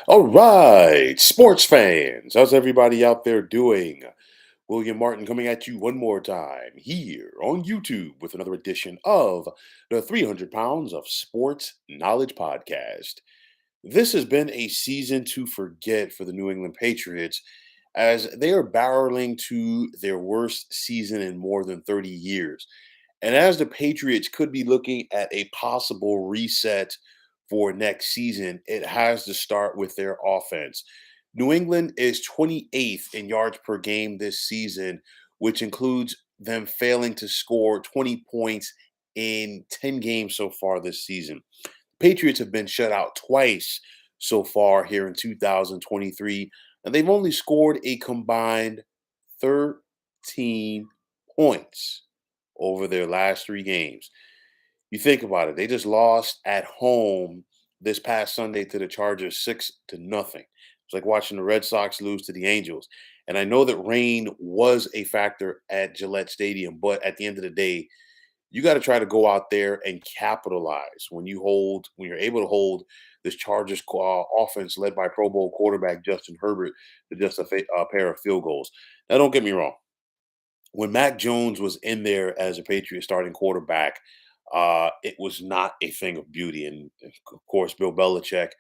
All right, sports fans, how's everybody out there doing? William Martin coming at you one more time here on YouTube with another edition of the 300 Pounds of Sports Knowledge Podcast. This has been a season to forget for the New England Patriots as they are barreling to their worst season in more than 30 years. And as the Patriots could be looking at a possible reset for next season, it has to start with their offense. New England is 28th in yards per game this season, which includes them failing to score 20 points in 10 games so far this season. Patriots have been shut out twice so far here in 2023, and they've only scored a combined 13 points over their last three games. You think about it, they just lost at home this past Sunday to the Chargers 6-0. It's like watching the Red Sox lose to the Angels. And I know that rain was a factor at Gillette Stadium, but at the end of the day, you got to try to go out there and capitalize when you're able to hold this Chargers offense led by Pro Bowl quarterback Justin Herbert to just a pair of field goals. Now, don't get me wrong. When Mac Jones was in there as a Patriot starting quarterback, it was not a thing of beauty. And of course, Bill Belichick,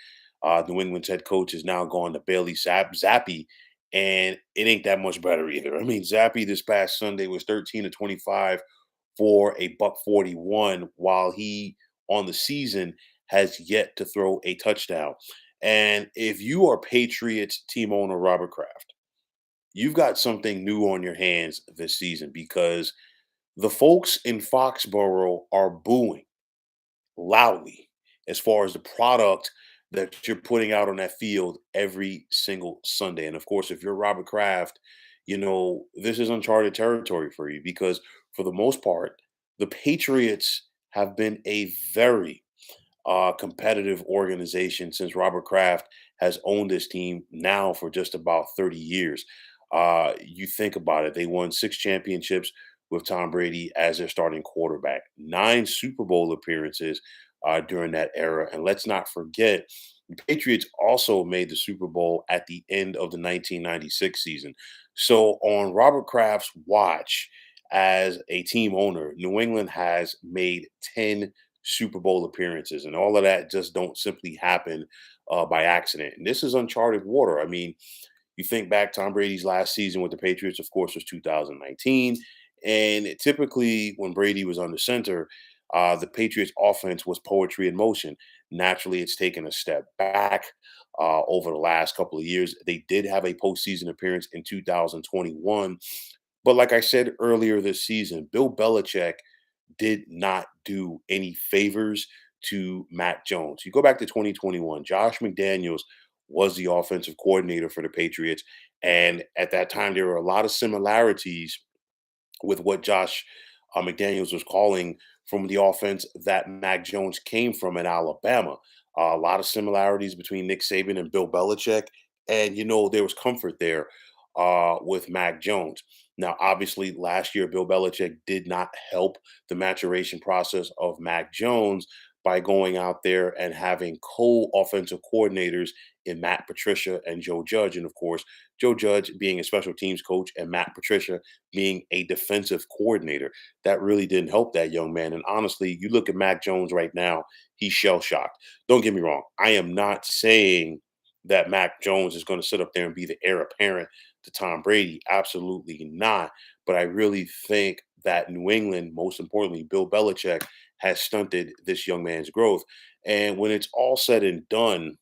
New England's head coach, is now gone to Bailey Zappi, and it ain't that much better either. I mean, Zappi this past Sunday was 13 to 25 for a buck 41, while he on the season has yet to throw a touchdown. And if you are Patriots team owner Robert Kraft, you've got something new on your hands this season because the folks in Foxborough are booing loudly as far as the product that you're putting out on that field every single Sunday. And of course, if you're Robert Kraft, this is uncharted territory for you because for the most part, the Patriots have been a very competitive organization since Robert Kraft has owned this team now for just about 30 years. You think about it, they won six championships with Tom Brady as their starting quarterback, nine Super Bowl appearances during that era. And let's not forget, the Patriots also made the Super Bowl at the end of the 1996 season. So, on Robert Kraft's watch as a team owner, New England has made 10 Super Bowl appearances, and all of that just don't simply happen by accident. And this is uncharted water. I mean, you think back, Tom Brady's last season with the Patriots, of course, was 2019. And typically, when Brady was under center, the Patriots' offense was poetry in motion. Naturally, it's taken a step back over the last couple of years. They did have a postseason appearance in 2021. But like I said earlier this season, Bill Belichick did not do any favors to Mac Jones. You go back to 2021, Josh McDaniels was the offensive coordinator for the Patriots. And at that time, there were a lot of similarities with what Josh McDaniels was calling from the offense that Mac Jones came from in Alabama. A lot of similarities between Nick Saban and Bill Belichick. And, there was comfort there with Mac Jones. Now, obviously, last year, Bill Belichick did not help the maturation process of Mac Jones by going out there and having co-offensive coordinators in Matt Patricia and Joe Judge. And of course, Joe Judge being a special teams coach and Matt Patricia being a defensive coordinator. That really didn't help that young man. And honestly, you look at Mac Jones right now, he's shell shocked. Don't get me wrong. I am not saying that Mac Jones is going to sit up there and be the heir apparent to Tom Brady. Absolutely not. But I really think that New England, most importantly, Bill Belichick, has stunted this young man's growth. And when it's all said and done,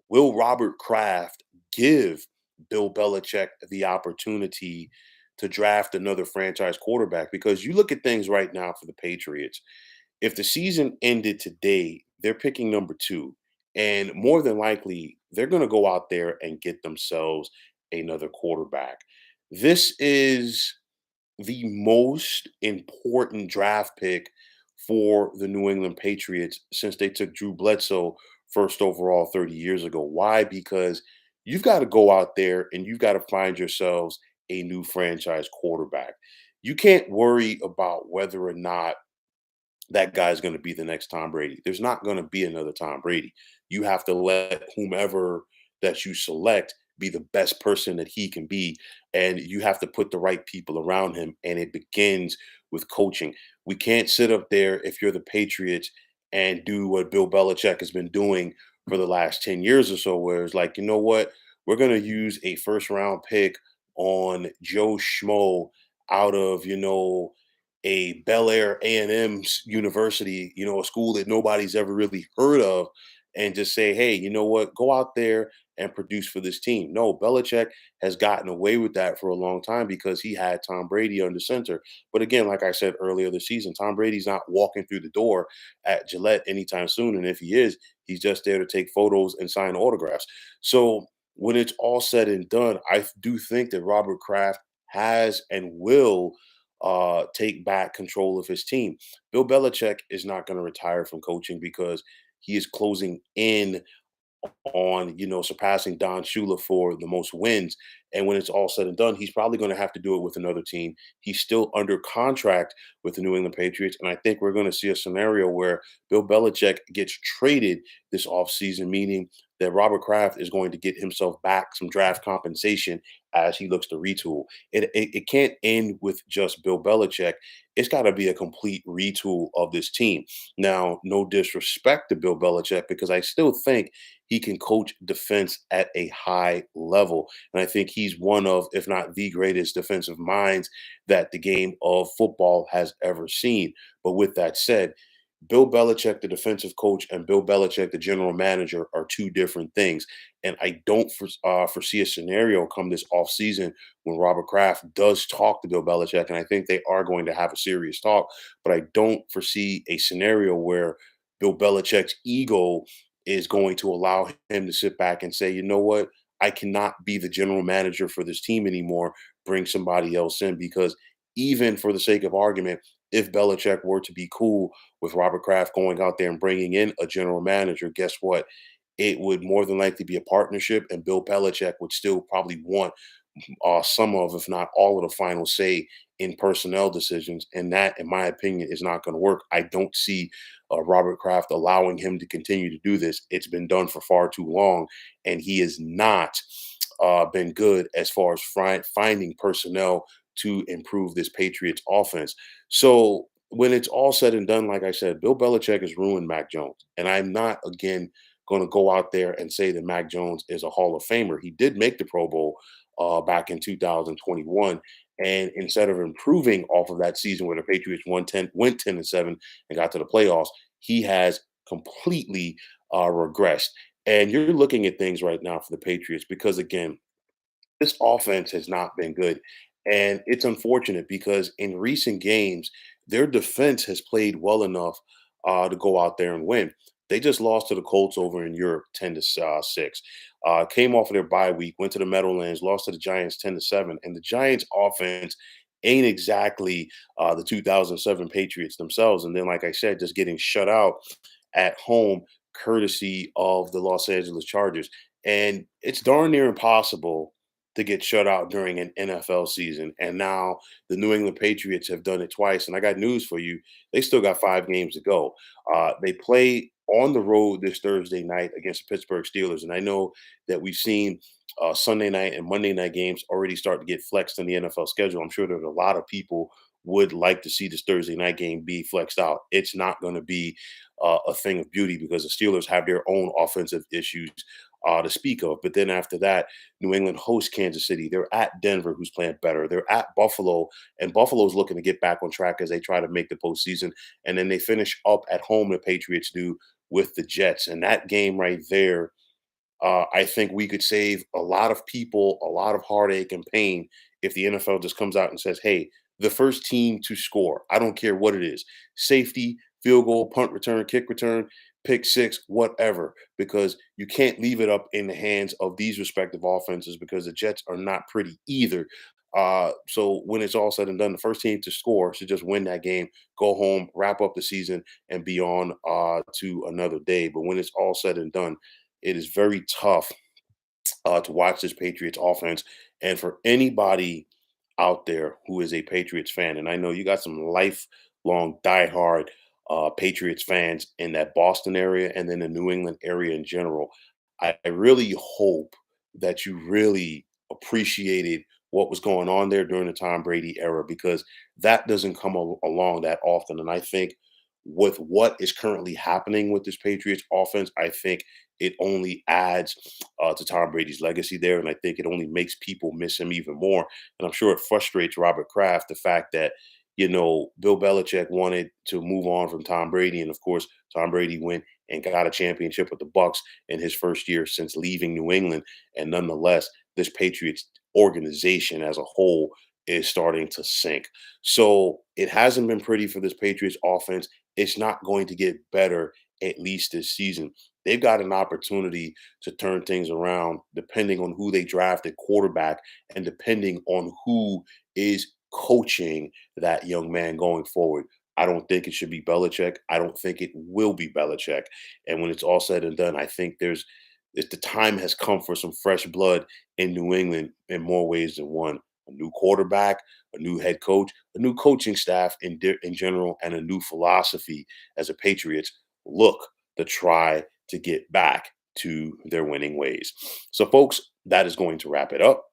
will Robert Kraft give Bill Belichick the opportunity to draft another franchise quarterback? Because you look at things right now for the Patriots. If the season ended today, they're picking number two. And more than likely, they're going to go out there and get themselves another quarterback. This is the most important draft pick for the New England Patriots since they took Drew Bledsoe first overall 30 years ago. Why? Because you've got to go out there and you've got to find yourselves a new franchise quarterback. You can't worry about whether or not that guy's going to be the next Tom Brady. There's not going to be another Tom Brady. You have to let whomever that you select be the best person that he can be. And you have to put the right people around him. And it begins with coaching. We can't sit up there if you're the Patriots and do what Bill Belichick has been doing for the last 10 years or so, where it's like, you know what? We're going to use a first round pick on Joe Schmo out of, a Bel Air A&M university, a school that nobody's ever really heard of, and just say, hey, you know what, go out there and produce for this team. No, Belichick has gotten away with that for a long time because he had Tom Brady under center. But again, like I said earlier this season, Tom Brady's not walking through the door at Gillette anytime soon. And if he is, he's just there to take photos and sign autographs. So when it's all said and done, I do think that Robert Kraft has and will take back control of his team. Bill Belichick is not going to retire from coaching because he is closing in on, surpassing Don Shula for the most wins. And when it's all said and done, he's probably going to have to do it with another team. He's still under contract with the New England Patriots. And I think we're going to see a scenario where Bill Belichick gets traded this offseason, meaning that Robert Kraft is going to get himself back some draft compensation as he looks to retool. It can't end with just Bill Belichick. It's got to be a complete retool of this team. Now, no disrespect to Bill Belichick, because I still think he can coach defense at a high level. And I think he's one of, if not the greatest defensive minds that the game of football has ever seen. But with that said, Bill Belichick, the defensive coach, and Bill Belichick, the general manager, are two different things. And I don't foresee a scenario come this offseason when Robert Kraft does talk to Bill Belichick. And I think they are going to have a serious talk. But I don't foresee a scenario where Bill Belichick's ego is going to allow him to sit back and say, you know what? I cannot be the general manager for this team anymore. Bring somebody else in, because even for the sake of argument, if Belichick were to be cool with Robert Kraft going out there and bringing in a general manager, guess what? It would more than likely be a partnership, and Bill Belichick would still probably want some of, if not all of the final say in personnel decisions. And that, in my opinion, is not going to work. I don't see Robert Kraft allowing him to continue to do this. It's been done for far too long, and he has not been good as far as finding personnel to improve this Patriots offense. So when it's all said and done, like I said, Bill Belichick has ruined Mac Jones. And I'm not, again, going to go out there and say that Mac Jones is a Hall of Famer. He did make the Pro Bowl back in 2021. And instead of improving off of that season where the Patriots went 10-7 and got to the playoffs, he has completely regressed. And you're looking at things right now for the Patriots because, again, this offense has not been good. And it's unfortunate because in recent games, their defense has played well enough to go out there and win. They just lost to the Colts over in Europe 10-6. Came off of their bye week, went to the Meadowlands, lost to the Giants 10-7. And the Giants offense ain't exactly the 2007 Patriots themselves. And then, like I said, just getting shut out at home courtesy of the Los Angeles Chargers. And it's darn near impossible to get shut out during an NFL season. And now the New England Patriots have done it twice. And I got news for you. They still got 5 games to go. They play on the road this Thursday night against the Pittsburgh Steelers. And I know that we've seen Sunday night and Monday night games already start to get flexed in the NFL schedule. I'm sure that a lot of people would like to see this Thursday night game be flexed out. It's not going to be a thing of beauty because the Steelers have their own offensive issues to speak of. But then after that, New England hosts Kansas City. They're at Denver, who's playing better. They're at Buffalo, and Buffalo's looking to get back on track as they try to make the postseason. And then they finish up at home, the Patriots do, with the Jets. And that game right there, I think we could save a lot of people a lot of heartache and pain if the NFL just comes out and says, hey, the first team to score, I don't care what it is, safety, field goal, punt return, kick return, pick six, whatever, because you can't leave it up in the hands of these respective offenses because the Jets are not pretty either. So when it's all said and done, the first team to score should just win that game, go home, wrap up the season, and be on to another day. But when it's all said and done, it is very tough to watch this Patriots offense. And for anybody out there who is a Patriots fan, and I know you got some lifelong diehard Patriots fans in that Boston area and then the New England area in general. I really hope that you really appreciated what was going on there during the Tom Brady era because that doesn't come along that often. And I think with what is currently happening with this Patriots offense, I think it only adds to Tom Brady's legacy there. And I think it only makes people miss him even more. And I'm sure it frustrates Robert Kraft, the fact that Bill Belichick wanted to move on from Tom Brady, and of course, Tom Brady went and got a championship with the Bucks in his first year since leaving New England. And nonetheless, this Patriots organization as a whole is starting to sink. So it hasn't been pretty for this Patriots offense. It's not going to get better at least this season. They've got an opportunity to turn things around depending on who they draft at quarterback and depending on who is coaching that young man going forward. I don't think it should be Belichick. I don't think it will be Belichick. And when it's all said and done, I think the time has come for some fresh blood in New England in more ways than one. A new quarterback, a new head coach, a new coaching staff in general, and a new philosophy as a Patriots look to try to get back to their winning ways. So, folks, that is going to wrap it up.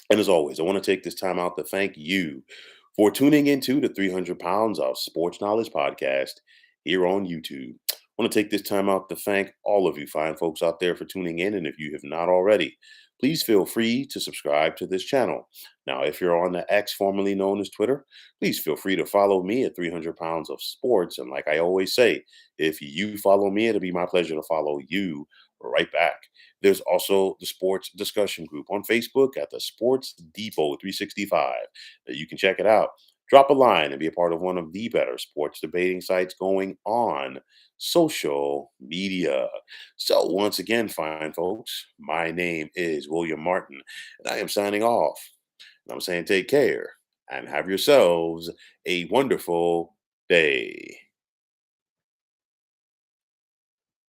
And as always, I want to take this time out to thank you for tuning into the 300 Pounds of Sports Knowledge podcast here on YouTube. I want to take this time out to thank all of you fine folks out there for tuning in. And if you have not already, please feel free to subscribe to this channel. Now, if you're on the X, formerly known as Twitter, please feel free to follow me at 300 Pounds of Sports. And like I always say, if you follow me, it'll be my pleasure to follow you right back. There's also the sports discussion group on Facebook at the Sports Depot 365 that you can check it out. Drop a line and be a part of one of the better sports debating sites going on social media. So, once again, fine folks, my name is William Martin, and I am signing off. And I'm saying take care and have yourselves a wonderful day.